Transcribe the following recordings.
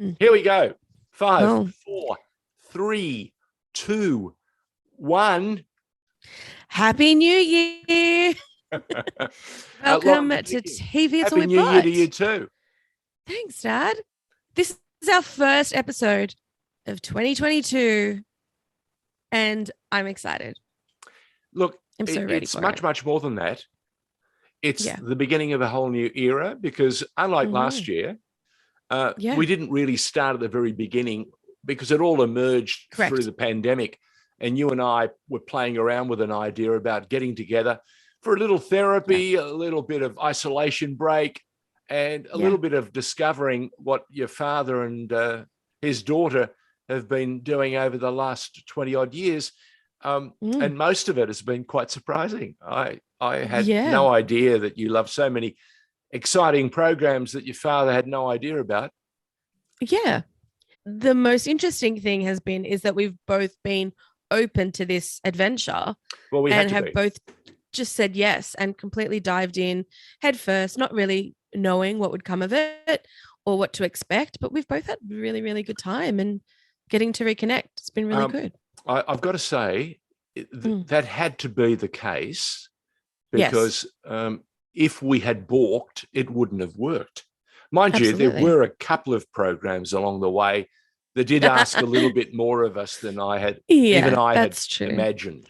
Mm. Here we go. 5, Oh. 4, 3, 2, 1. Happy New Year. Welcome Lauren, to TV. It's All Happy We've New Year Got. to you too. Thanks, Dad. This is our first episode of 2022, and I'm excited. Look, I'm so ready it's for much, it. much more than that. It's Yeah. the beginning of a whole new era because unlike last year, we didn't really start at the very beginning because it all emerged Correct. through the pandemic. And you and I were playing around with an idea about getting together for a little therapy, a little bit of isolation break, and a little bit of discovering what your father and his daughter have been doing over the last 20 odd years. And most of it has been quite surprising. I had no idea that you love so many exciting programs that your father had no idea about. Yeah. The most interesting thing is that we've both been open to this adventure and have both just said yes and completely dived in head first, not really knowing what would come of it or what to expect, but we've both had really, really good time and getting to reconnect. It's been really good. I've got to say that had to be the case because if we had balked, it wouldn't have worked. Mind you, there were a couple of programs along the way that did ask a little bit more of us than I had imagined.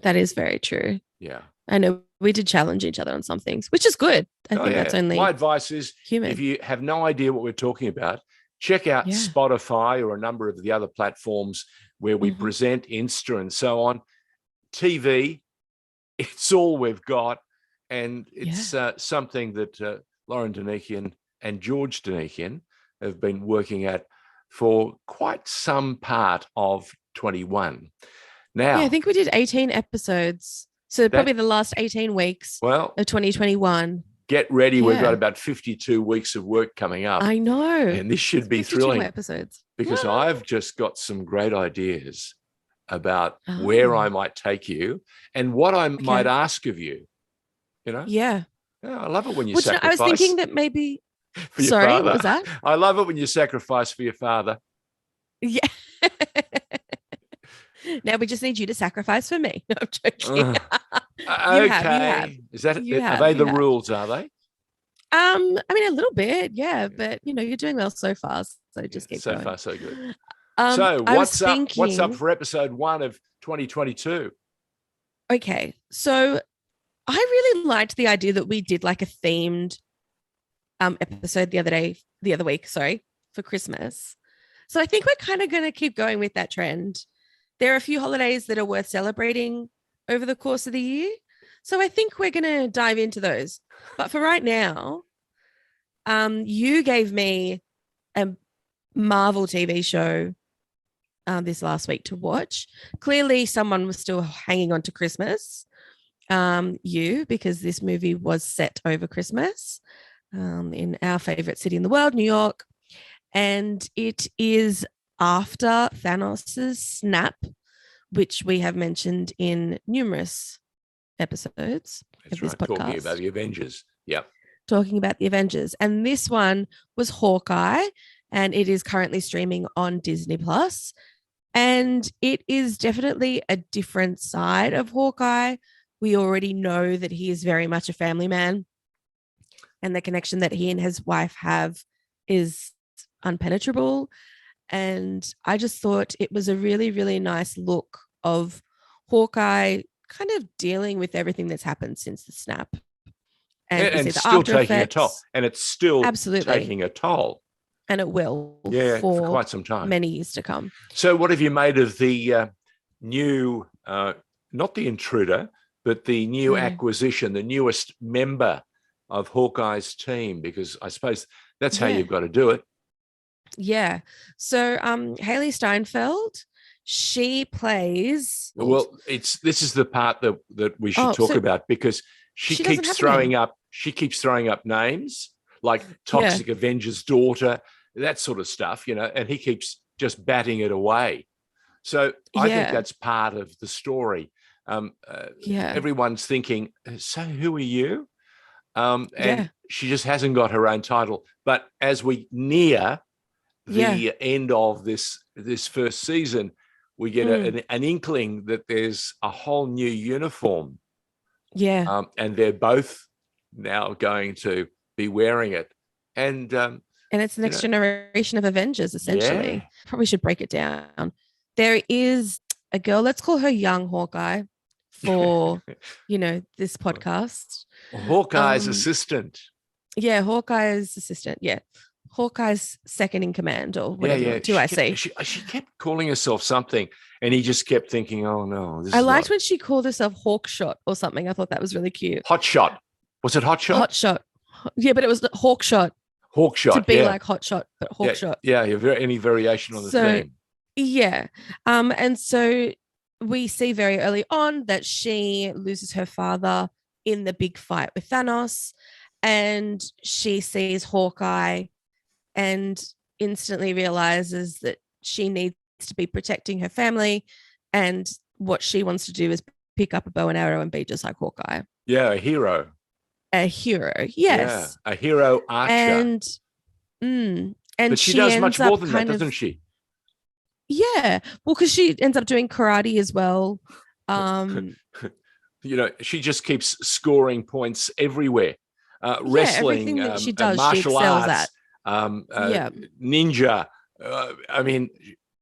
That is very true. Yeah. I know we did challenge each other on some things, which is good. I think that's only my advice is human. If you have no idea what we're talking about, check out Spotify or a number of the other platforms where we present, Insta and so on. TV, it's all we've got. And it's something that Lauren Danikian and George Danikian have been working at for quite some part of 21. Now, I think we did 18 episodes. So probably the last 18 weeks of 2021. Get ready. We've got about 52 weeks of work coming up. I know. And this should be thrilling episodes. Because I've just got some great ideas about where I might take you and what I might ask of you. You know? Yeah. I love it when you sacrifice. I was thinking that maybe... for your father. What was that? I love it when you sacrifice for your father. Yeah. Now we just need you to sacrifice for me. No, I'm joking. Okay. Are they the rules, are they? I mean, a little bit, but you're doing well so far. So just keep going. So far, so good. So what's up? What's up for episode 1 of 2022? Okay. So I really liked the idea that we did like a themed episode the other week, for Christmas. So I think we're kind of going to keep going with that trend. There are a few holidays that are worth celebrating over the course of the year. So I think we're going to dive into those. But for right now, you gave me a Marvel TV show this last week to watch. Clearly someone was still hanging on to Christmas. Because this movie was set over Christmas. In our favorite city in the world, New York. And it is after Thanos' snap, which we have mentioned in numerous episodes of this podcast. Talking about the Avengers. Yep. Talking about the Avengers. And this one was Hawkeye, and it is currently streaming on Disney Plus. And it is definitely a different side of Hawkeye. We already know that he is very much a family man. And the connection that he and his wife have is unpenetrable. And I just thought it was a really, really nice look of Hawkeye kind of dealing with everything that's happened since the snap. And it's still taking a toll. And it's still taking a toll. And it will for quite some time. Many years to come. So what have you made of the new, not the intruder, but the new acquisition, the newest member of Hawkeye's team? Because I suppose that's how you've got to do it. Yeah. So Haley Steinfeld, she plays. Well, this is the part that we should talk about because she keeps throwing up names like Toxic Avenger's daughter, that sort of stuff, and he keeps just batting it away. So I think that's part of the story. Everyone's thinking, so who are you? And she just hasn't got her own title. But as we near Yeah. the end of this first season, we get an inkling that there's a whole new uniform. Yeah. And they're both now going to be wearing it. And it's the next generation of Avengers, essentially. Yeah. Probably should break it down. There is a girl, let's call her young Hawkeye for, this podcast. Hawkeye's assistant. Yeah, Hawkeye's assistant. Yeah. Hawkeye's second in command, or whatever do I say? She kept calling herself something, and he just kept thinking, oh no. I liked when she called herself Hawkshot or something. I thought that was really cute. Hotshot. Was it Hotshot? Hotshot. Yeah, but it was Hawkshot. Hawkshot. To be like Hotshot, but Hawkshot. Yeah, any variation on the theme. Yeah. And so we see very early on that she loses her father in the big fight with Thanos, and she sees Hawkeye and instantly realizes that she needs to be protecting her family, and what she wants to do is pick up a bow and arrow and be just like Hawkeye. Yeah, a hero. A hero, yes. Yeah, a hero archer. And but she does much more than that, doesn't she? Yeah, well, because she ends up doing karate as well. She just keeps scoring points everywhere. Wrestling, everything that she does, martial she excels arts, ninja. I mean,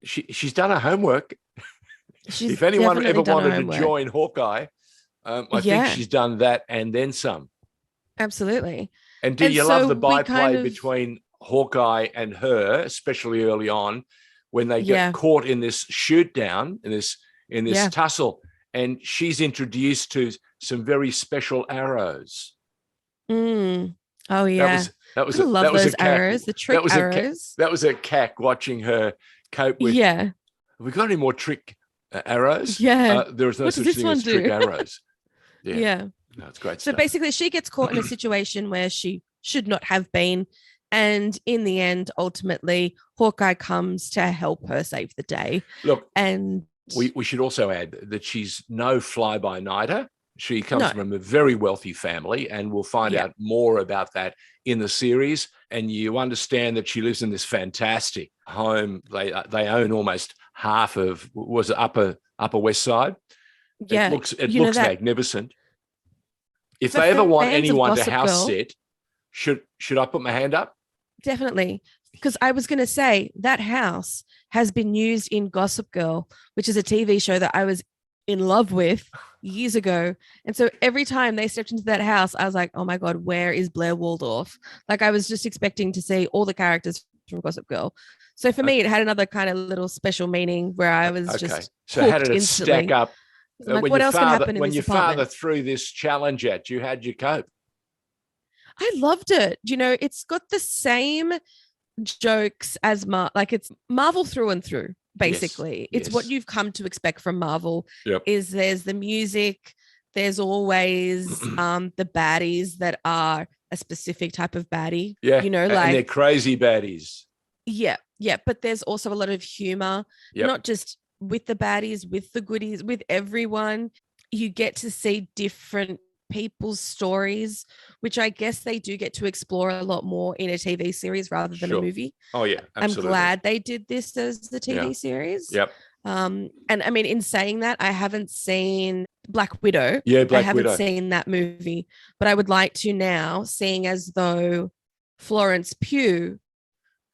she's done her homework. If anyone ever wanted to join Hawkeye, I think she's done that and then some. Absolutely. And do you love the byplay between Hawkeye and her, especially early on, when they get caught in this shoot down, in this tussle, and she's introduced to some very special arrows. Oh yeah, that was those arrows, the trick arrows. That was a cack watching her cope with. Yeah, have we got any more trick arrows? Yeah, there is no such thing as trick arrows. Yeah. No, it's great so stuff. Basically, she gets caught in a situation where she should not have been, and in the end, ultimately, Hawkeye comes to help her save the day. Look, and we should also add that she's no fly-by-nighter. She comes from a very wealthy family, and we'll find out more about that in the series. And you understand that she lives in this fantastic home. They own almost half of Upper West Side. Yeah, it looks magnificent. If they ever want anyone to house sit, should I put my hand up? Definitely, because I was going to say that house has been used in Gossip Girl, which is a TV show that I was in love with years ago. And so every time they stepped into that house, I was like, oh my God, where is Blair Waldorf? Like, I was just expecting to see all the characters from Gossip Girl. So for me, it had another kind of little special meaning where I was just so how did it stack up? Like, what else can happen in when this your apartment? father threw this challenge at you, how'd you cope? I loved it. It's got the same jokes as it's Marvel through and through. Basically, it's what you've come to expect from Marvel. Is there's the music, there's always the baddies that are a specific type of baddie. And they're crazy baddies. But there's also a lot of humor, not just with the baddies, with the goodies, with everyone. You get to see different people's stories, which I guess they do get to explore a lot more in a TV series rather than a movie. Oh yeah, absolutely. I'm glad they did this as the TV series. And I mean, in saying that, I haven't seen Black Widow. I haven't seen that movie, but I would like to now, seeing as though Florence Pugh,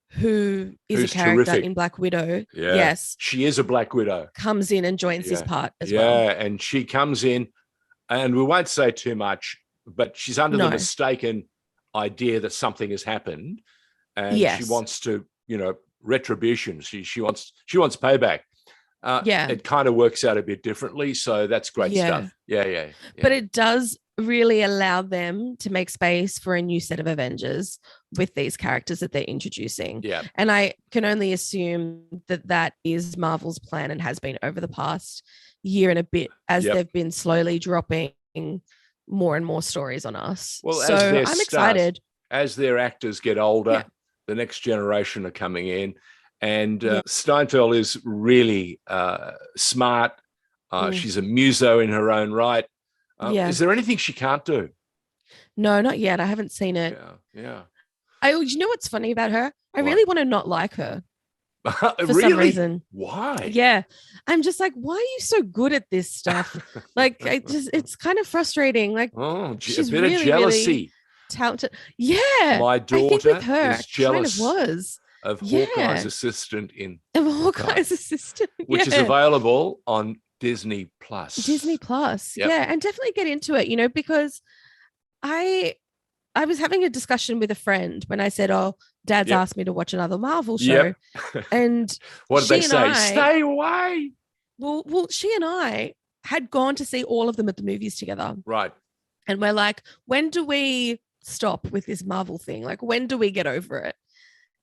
who's a character terrific in Black Widow, she is a Black Widow, comes in and joins this part as well. Yeah, and she comes in, and we won't say too much, but she's under the mistaken idea that something has happened, and she wants to, retribution. She wants payback. It kind of works out a bit differently, so that's great stuff. Yeah. But it does really allow them to make space for a new set of Avengers with these characters that they're introducing. Yeah. And I can only assume that is Marvel's plan and has been over the past year and a bit, as they've been slowly dropping more and more stories on us. Well, so I'm excited. As their actors get older, the next generation are coming in. And Steinfeld is really smart. She's a muso in her own right. Is there anything she can't do? No, not yet. I haven't seen it. Yeah. You know what's funny about her? I What? really want to not like her for Really? some reason. Why? Yeah. I'm just like, why are you so good at this stuff? Like, it's kind of frustrating. Like, a she's bit of really, jealousy. really talented. Yeah. My I think daughter with her, is it kind jealous of was. of Yeah. Hawkeye's assistant in Of Hawkeye, Hawkeye's assistant. which is Yeah. available on Disney Plus. Disney Plus. Yep. Yeah. And definitely get into it, because I was having a discussion with a friend when I said, "Oh, Dad's Yep. asked me to watch another Marvel show," Yep. and what did they say? I, Stay away. Well, she and I had gone to see all of them at the movies together, Right. and we're like, "When do we stop with this Marvel thing? Like, when do we get over it?"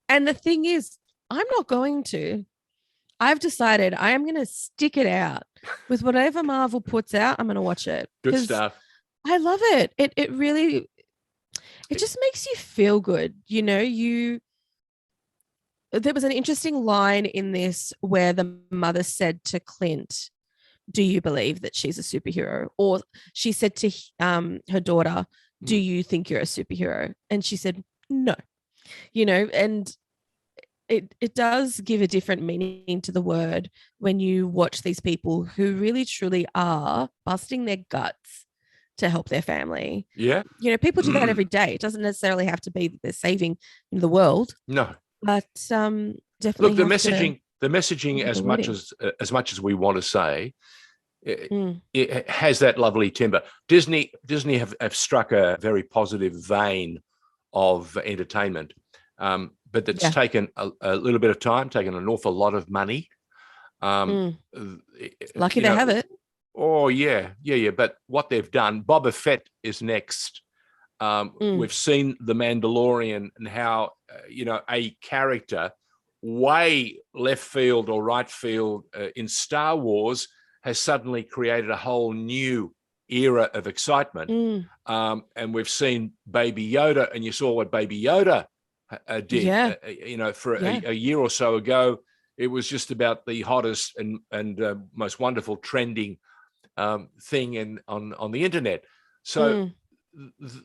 And the thing is, I'm not going to. I've decided I am going to stick it out with whatever Marvel puts out. I'm going to watch it. Good stuff. I love it. It really. It just makes you feel good. There was an interesting line in this where the mother said to Clint, "Do you believe that she's a superhero?" Or she said to her daughter, "Do you think you're a superhero?" And she said, "No." And it does give a different meaning to the word when you watch these people who really truly are busting their guts to help their family. Yeah. People do that every day. It doesn't necessarily have to be that they're saving the world. No. But definitely look, the messaging as much as we want to say, it has that lovely timber. Disney have struck a very positive vein of entertainment. But it's taken a little bit of time, taken an awful lot of money. Lucky they have it. Oh, yeah. But what they've done, Boba Fett is next. We've seen The Mandalorian and how, a character way left field or right field in Star Wars has suddenly created a whole new era of excitement. And we've seen Baby Yoda, and you saw what Baby Yoda did. For a year or so ago, it was just about the hottest and most wonderful trending thing on the internet. So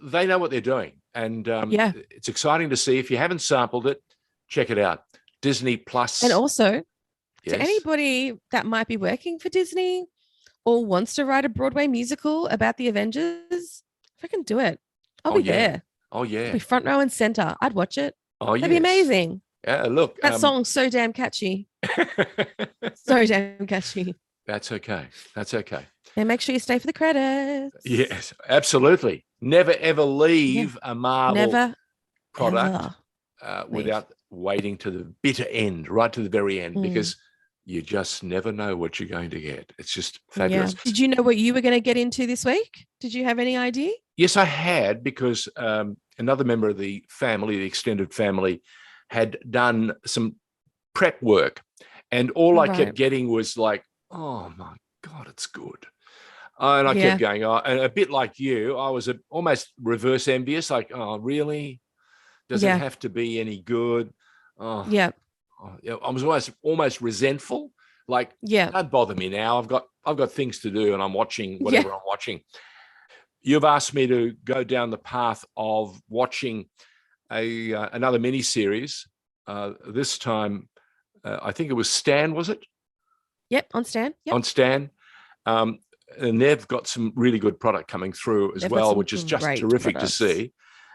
they know what they're doing, and it's exciting to see. If you haven't sampled it, check it out. Disney Plus. And also, to anybody that might be working for Disney or wants to write a Broadway musical about the Avengers, if I can do it, I'll be there. Oh yeah, I'll be front row and center. I'd watch it. Oh yeah, that'd be amazing. Yeah, look, that song's so damn catchy. So damn catchy. That's okay. And make sure you stay for the credits. Yes, absolutely. Never ever leave a Marvel product without waiting to the bitter end, right to the very end, because you just never know what you're going to get. It's just fabulous. Yeah. Did you know what you were going to get into this week? Did you have any idea? Yes, I had, because another member of the family, the extended family, had done some prep work, and all I kept getting was like, "Oh my God, it's good." And I kept going, and a bit like you, I was almost reverse envious, like, "Oh, really? Does it have to be any good?" Oh, yeah. I was almost resentful, like, "Don't bother me now. I've got things to do, and I'm watching whatever I'm watching." You've asked me to go down the path of watching another miniseries. This time, I think it was Stan, was it? Yep, on Stan. Yep. On Stan. And they've got some really good product coming through as well, which is just terrific to see.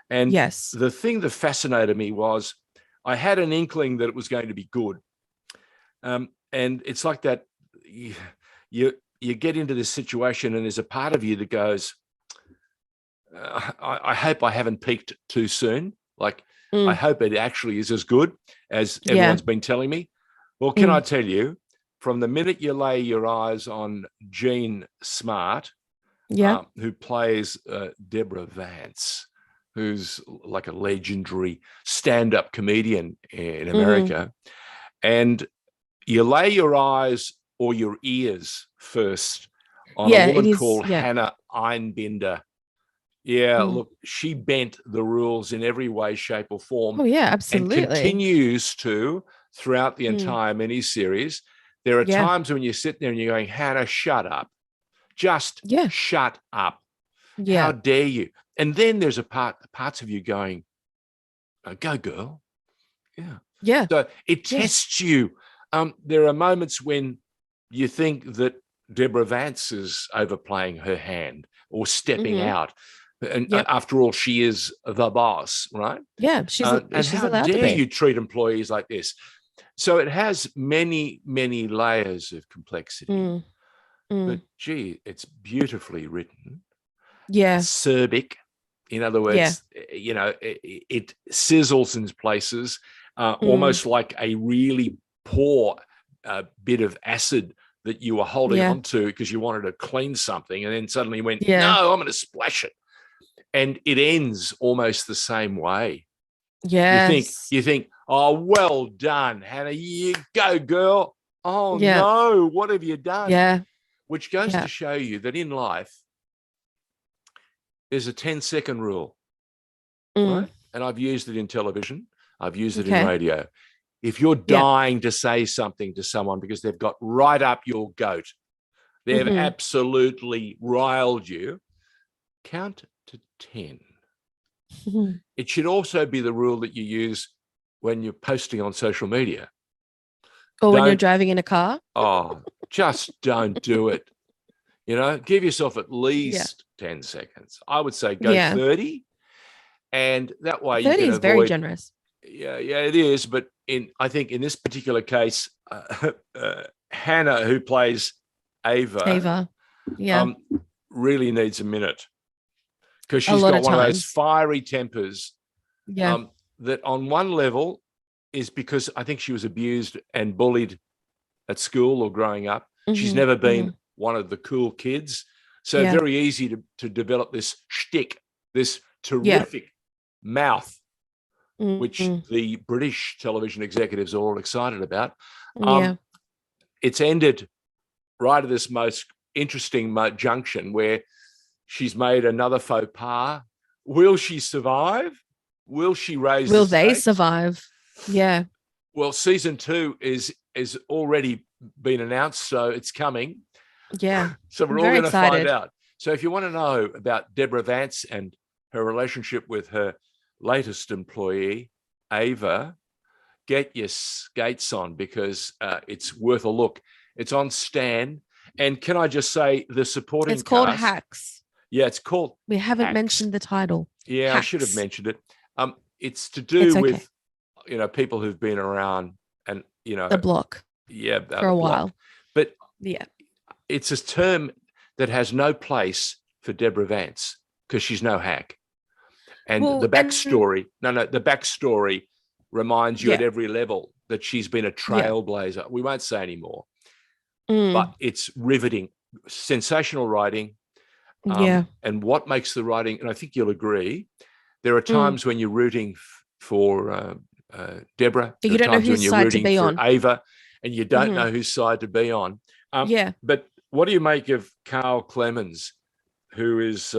And the thing that fascinated me was I had an inkling that it was going to be good. And it's like that, you get into this situation and there's a part of you that goes, I hope I haven't peaked too soon. Like, I hope it actually is as good as everyone's been telling me. Well, can I tell you, from the minute you lay your eyes on Jean Smart, who plays Deborah Vance, who's like a legendary stand-up comedian in America, and you lay your eyes or your ears first on a woman called Hannah Einbinder. Look, she bent the rules in every way, shape, or form. Oh, yeah, absolutely. And continues to throughout the entire miniseries. There are times when you sit there and you're going, "Hannah, shut up. Just shut up. How dare you?" And then there's parts of you going, Go girl. Yeah. Yeah. So it tests you. There are moments when you think that Deborah Vance is overplaying her hand or stepping out. And after all, she is the boss, right? Yeah, she's and she's how allowed to dare be. you treat employees like this? So it has many, many layers of complexity. But gee, it's beautifully written. Yeah. Acerbic. In other words, you know, it sizzles in places, almost like a really poor bit of acid that you were holding on to because you wanted to clean something, and then suddenly went, no, I'm going to splash it. And it ends almost the same way. Yes. You think, oh, well done, Hannah. You go, girl. Oh, no, what have you done? Yeah. Which goes to show you that in life, there's a 10-second rule, right? And I've used it in television. I've used it in radio. If you're dying to say something to someone because they've got right up your goat, they've absolutely riled you, count to 10. It should also be the rule that you use when you're posting on social media. Or when you're driving in a car. Oh, just don't do it. You know, give yourself at least 10 seconds. I would say go 30. And that way 30 you can is avoid, very generous. Yeah, it is. But I think in this particular case, Hannah, who plays Ava, really needs a minute because she's got one of those fiery tempers that on one level is because I think she was abused and bullied at school or growing up. She's never been one of the cool kids. So very easy to develop this shtick, this terrific mouth, which the British television executives are all excited about. It's ended right at this most interesting junction where she's made another faux pas. Will she survive? Will she raise Will the they stakes? survive? Yeah. Well, season 2 is already been announced, so it's coming. Yeah. So we're all going to find out. So if you want to know about Deborah Vance and her relationship with her latest employee, Ava, get your skates on because it's worth a look. It's on Stan. And can I just say the supporting It's called cast, Hacks. Yeah, it's called We haven't Hacks. mentioned the title. Yeah, Hacks. I should have mentioned it. It's to do with, you know, people who've been around and, you know, the block. Yeah, for a while. But it's a term that has no place for Deborah Vance because she's no hack. And the backstory, the backstory reminds you at every level that she's been a trailblazer. We won't say anymore, but it's riveting, sensational writing. And what makes the writing, and I think you'll agree, there are times when you're rooting for Deborah, you don't know whose side to be on. Ava, and you don't know whose side to be on. But what do you make of Carl Clemens, who is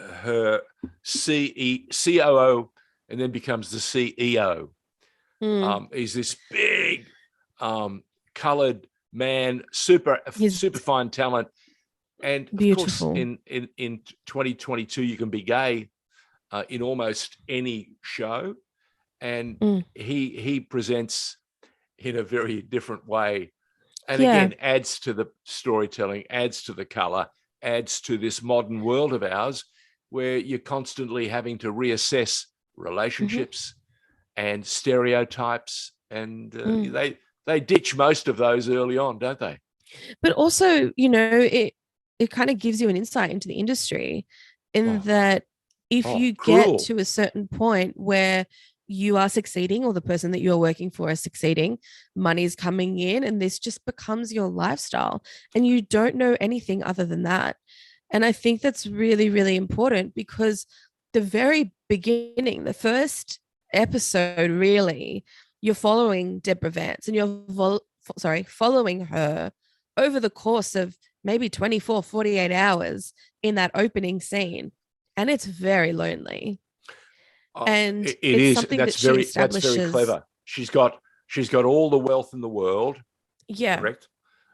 her COO and then becomes the CEO? He's this big, coloured man, super fine talent. And of course, in 2022, you can be gay in almost any show. And he presents in a very different way. And again, adds to the storytelling, adds to the color, adds to this modern world of ours where you're constantly having to reassess relationships and stereotypes. And they ditch most of those early on, don't they? But also, you know, it kind of gives you an insight into the industry in that if you get to a certain point where you are succeeding or the person that you're working for is succeeding, money's coming in, and this just becomes your lifestyle and you don't know anything other than that. And I think that's really, really important because the very beginning, the first episode, really, you're following Deborah Vance and you're following her over the course of maybe 24, 48 hours in that opening scene. And it's very lonely. And it is. That's very clever. She's got all the wealth in the world. Yeah. Correct.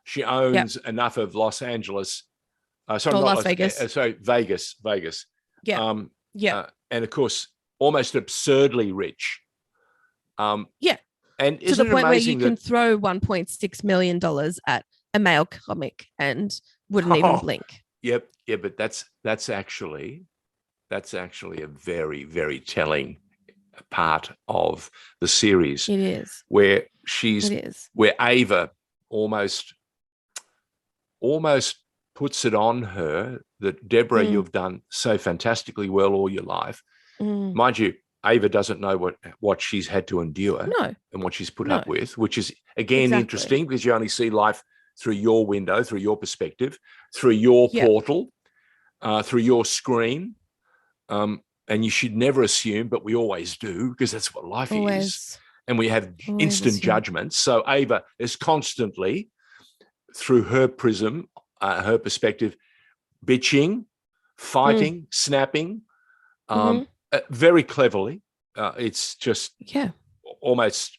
She owns enough of Los Angeles. Las Vegas. Vegas. Yeah. And of course, almost absurdly rich. Yeah. And To the isn't it point where you amazing can that throw $1.6 million at a male comic and wouldn't even blink. Yep, yeah, but that's actually a very, very telling part of the series. It is. Where where Ava almost puts it on her that, Deborah, you've done so fantastically well all your life. Mind you, Ava doesn't know what she's had to endure and what she's put up with, which is, again, interesting, because you only see life through your window, through your perspective, through your portal, through your screen. And you should never assume, but we always do, because that's what life is. And we have instant judgments. So Ava is constantly, through her prism, her perspective, bitching, fighting, snapping, very cleverly. It's just almost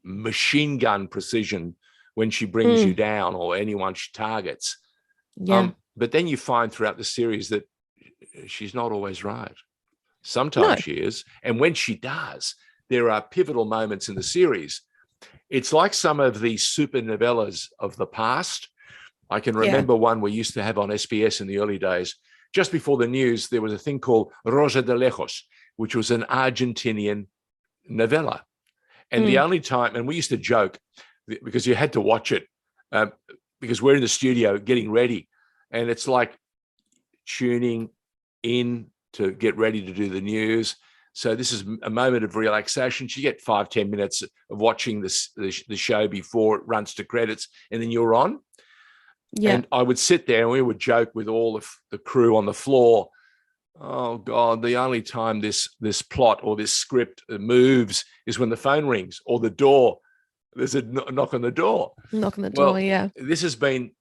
machine gun precision when she brings you down, or anyone she targets. But then you find throughout the series that she's not always right. Sometimes she is. And when she does, there are pivotal moments in the series. It's like some of the super novellas of the past. I can remember one we used to have on SBS in the early days. Just before the news, there was a thing called Rosa de Lejos, which was an Argentinian novella. And the only time, and we used to joke, because you had to watch it, because we're in the studio getting ready, and it's like tuning in to get ready to do the news. So this is a moment of relaxation. You get 5-10 minutes of watching the show before it runs to credits, and then you're on. And I would sit there and we would joke with all of the crew on the floor. Oh God, the only time this plot or this script moves is when the phone rings or the door. There's a knock on the door. Knock on the door, This has been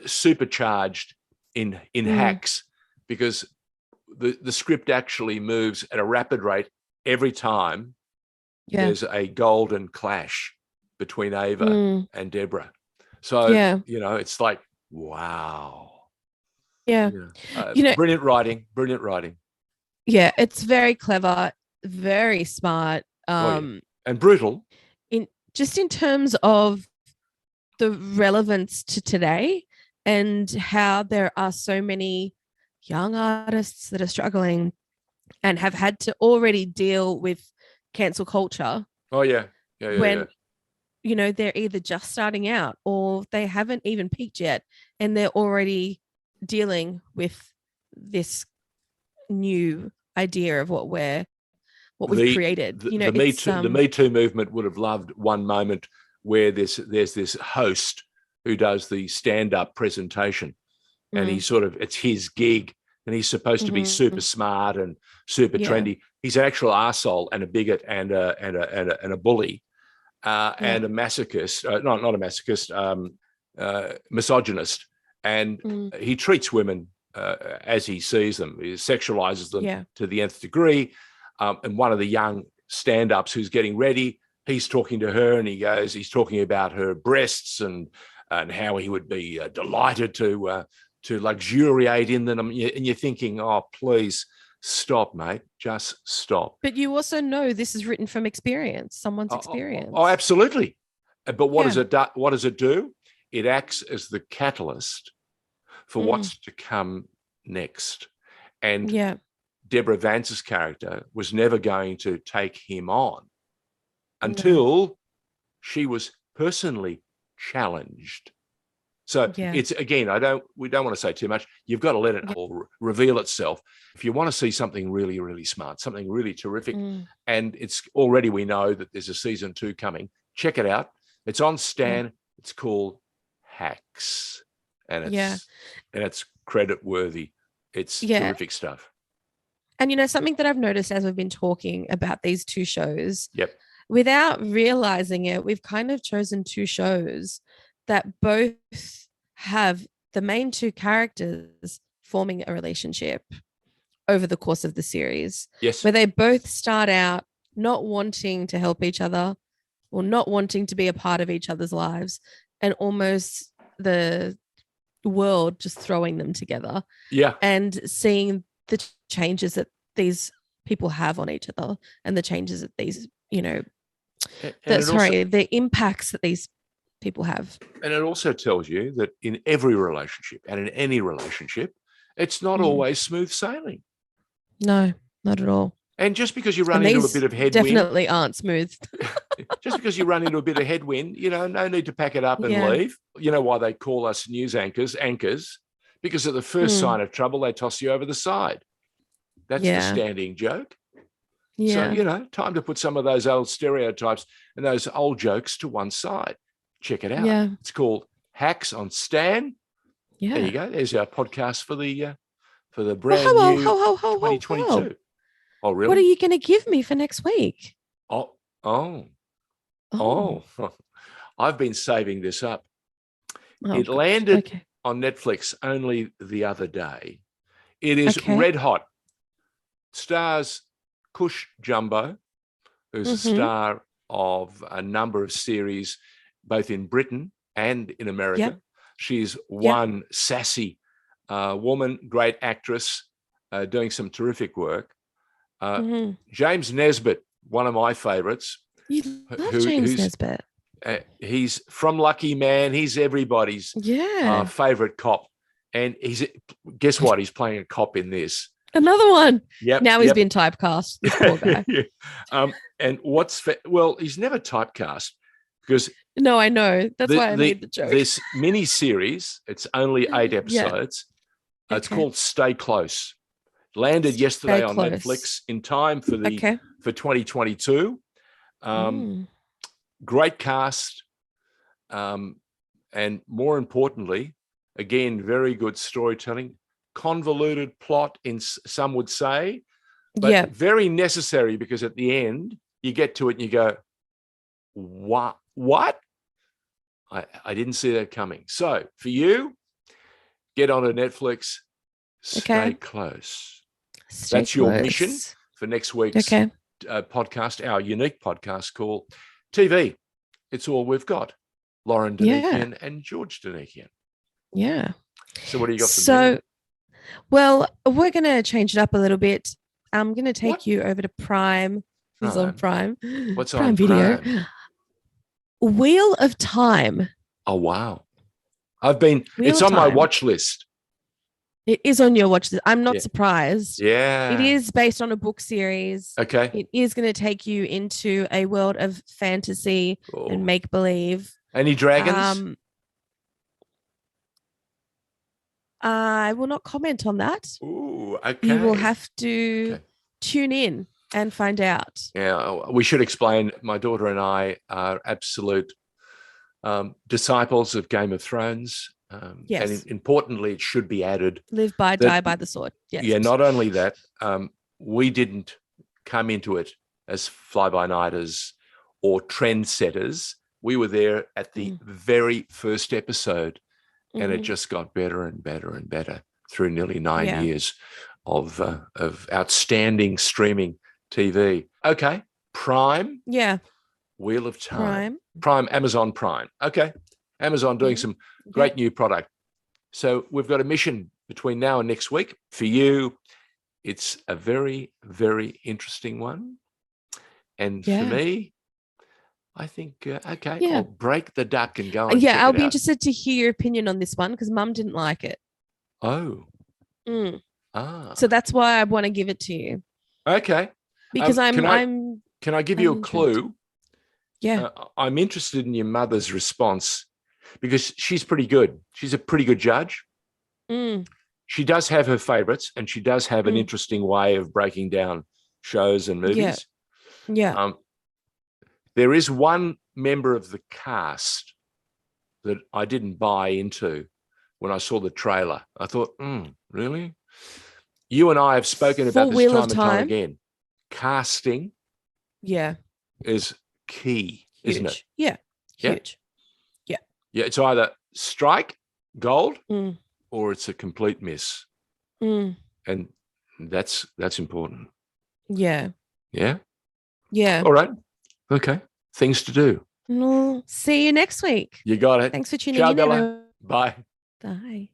supercharged in Hacks, because the script actually moves at a rapid rate every time there's a golden clash between Ava and Deborah. So, it's like, wow. Yeah. Brilliant writing. Yeah, it's very clever, very smart. And brutal. In terms of the relevance to today, and how there are so many young artists that are struggling and have had to already deal with cancel culture. When they're either just starting out or they haven't even peaked yet, and they're already dealing with this new idea of what we've created. The Me Too movement would have loved one moment where there's this host who does the stand-up presentation, and it's his gig, and he's supposed to be super smart and super trendy. He's an actual arsehole and a bigot and a bully, and a masochist, not a masochist, misogynist, and he treats women as he sees them. He sexualizes them to the nth degree. And one of the young stand-ups who's getting ready, he's talking to her, and he's talking about her breasts and how he would be delighted to luxuriate in them. And you're thinking, oh, please stop, mate, just stop. But you also know this is written from experience, someone's experience. Oh, absolutely. But what does it do? It acts as the catalyst for what's to come next. And Deborah Vance's character was never going to take him on until she was personally challenged. So it's, again, we don't want to say too much. You've got to let it all reveal itself. If you want to see something really, really smart, something really terrific, and it's already, we know that there's a season 2 coming. Check it out. It's on Stan. It's called Hacks, and it's credit worthy. It's terrific stuff. And something that I've noticed as we've been talking about these 2 shows, without realizing it, we've kind of chosen 2 shows that both have the main 2 characters forming a relationship over the course of the series. Yes. Where they both start out not wanting to help each other or not wanting to be a part of each other's lives, and almost the world just throwing them together. Yeah. And seeing the changes that these people have on each other and the changes that these, And the impacts that these people have. And it also tells you that in every relationship and in any relationship, it's not always smooth sailing. No, not at all. And just because you run into a bit of headwind, definitely aren't smooth. just because you run into a bit of headwind, no need to pack it up and leave. You know why they call us news anchors, because at the first sign of trouble, they toss you over the side. That's the standing joke. Yeah. So, time to put some of those old stereotypes and those old jokes to one side. Check it out. Yeah. It's called Hacks on Stan. Yeah. There you go. There's our podcast for the brand new 2022. Oh, really? What are you going to give me for next week? Oh. I've been saving this up. It landed on Netflix only the other day. It is red hot. Stars Kush Jumbo, who's a star of a number of series, both in Britain and in America. Yep. She's one sassy woman, great actress, doing some terrific work. James Nesbitt, one of my favorites. You love James Nesbitt. He's from Lucky Man. He's everybody's favorite cop. And guess what? He's playing a cop in this. Another one. Yep. Now he's been typecast. This poor guy. And he's never typecast because. No, I know. That's why I made the joke. This mini series, it's only 8 episodes. It's called Stay Close. Landed yesterday on Netflix in time for 2022. Great cast, and more importantly, again, very good storytelling. Convoluted plot, some would say, but very necessary because at the end you get to it and you go, what? I didn't see that coming. So for you, get onto Netflix. Stay close. That's your mission for next week's podcast, our unique podcast called TV. It's All We've Got. Lauren Danikian and George Danikian. Yeah. So what do you got for me? Well, we're going to change it up a little bit. I'm going to take you over to Prime. Who's on Prime? What's Prime on Video? Prime? Wheel of Time. Oh, wow. It's on my watch list. It is on your watch list. I'm not surprised. Yeah. It is based on a book series. Okay. It is going to take you into a world of fantasy and make-believe. Any dragons? I will not comment on that. Ooh, okay. You will have to tune in and find out. Yeah, we should explain. My daughter and I are absolute disciples of Game of Thrones. Yes. And importantly, it should be added. Live by, die by the sword. Yes. Yeah, not only that, we didn't come into it as fly-by-nighters or trendsetters. We were there at the very first episode, and it just got better and better and better through nearly 9 years of outstanding streaming TV. Okay, Prime. Yeah. Wheel of Time. Prime, Amazon Prime. Okay, Amazon doing some great new product. So we've got a mission between now and next week. For you, it's a very, very interesting one. And for me, I think, I'll break the duck and go and check I'll it be out. interested to hear your opinion on this one because Mum didn't like it. Oh. So that's why I want to give it to you. Okay. Because Can I give you a clue? Yeah. I'm interested in your mother's response because she's pretty good. She's a pretty good judge. She does have her favorites and she does have an interesting way of breaking down shows and movies. Yeah. There is one member of the cast that I didn't buy into when I saw the trailer. I thought, really? You and I have spoken about this time and time again. Casting is key, isn't it? Yeah. Huge. Yeah, it's either strike gold or it's a complete miss. And that's important. Yeah. Yeah? Yeah. All right. Okay. Things to do. See you next week. You got it. Thanks for tuning Ciao, in. Bella. Bye. Bye.